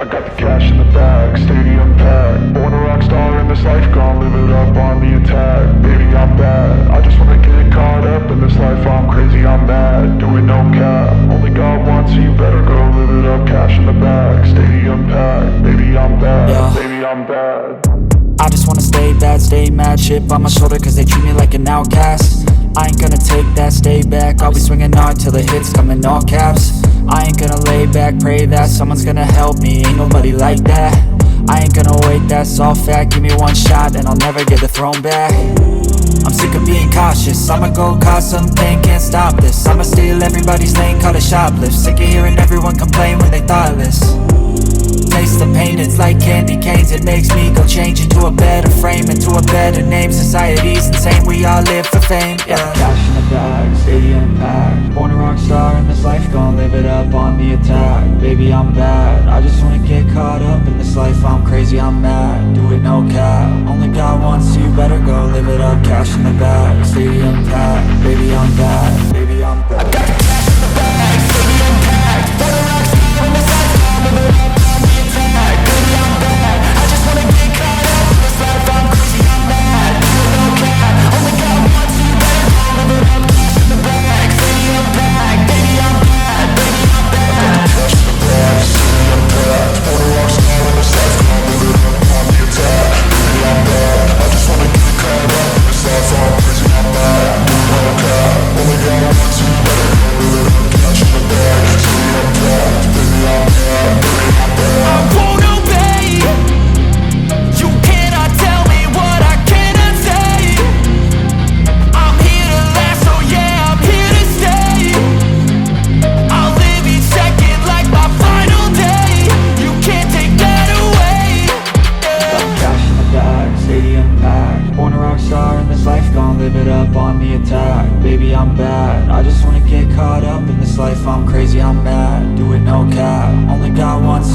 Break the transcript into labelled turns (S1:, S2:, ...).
S1: I got the cash in the bag, stadium packed. Born a rock star in this life, gon' live it up on the attack. Baby, I'm bad, I just wanna get caught up in this life. I'm crazy, I'm mad, do it no cap. Only God wants, so you better go live it up. Cash in the bag, stadium packed. Baby, I'm bad,
S2: Yeah.
S1: baby, I'm bad.
S2: I just wanna stay bad, stay mad. Chip on my shoulder cause they treat me like an outcast. I ain't gonna take that, stay back. I'll be swinging hard till the hits come in all caps. I ain't gonna lay back, pray that someone's gonna help me. Ain't nobody like that. I ain't gonna wait, that's all fact. Give me one shot and I'll never get the throne back. I'm sick of being cautious, I'ma go cause something, can't stop this. I'ma steal everybody's lane, call it shoplift. Sick of hearing everyone complain when they thoughtless. Taste the pain, it's like candy canes. It makes me go change into a better frame, into a better name. Society's insane, we all live for fame, yeah. Cash in the bag, stadium packed. Born a rock star in this life, gon' live it up on the attack. Baby, I'm bad, I just wanna get caught up in this life. I'm crazy, I'm mad, do it no cap. Only God wants, so you better go live it up. Cash in the bag, stadium packed. Baby, I'm bad, baby, I'm bad. I got the cash in the bag, stadium packed. Born a rock star in this life, gon' live it up. Baby, I'm bad, I just wanna get caught up in this life. I'm crazy, I'm mad, do it no cap. Only God wants, so you better go live it up. Cash in the bag, stadium packed. Baby, I'm bad, baby, I'm bad. Cash in the bag, stadium packed. Born a rock star in this life, gon' live it up on the attack. Baby, I'm bad, I just wanna get caught up in this life. I'm crazy, I'm mad, do it no cap. Only God wants, so you better go live it up. Cash in the bag, stadium packed. Baby, I'm bad, baby, I'm bad. I won't obey. You cannot tell me what I cannot say. I'm here to last, so yeah, I'm here to stay. I'll live each second like my final day. You can't take that away. Yeah. Cash in the bag, stadium packed. Born a rock star in this life, gon' live it up on the attack. Baby, I'm bad, I just wanna get caught up in this life. I'm crazy, I'm mad, do it no cap. Only God wants,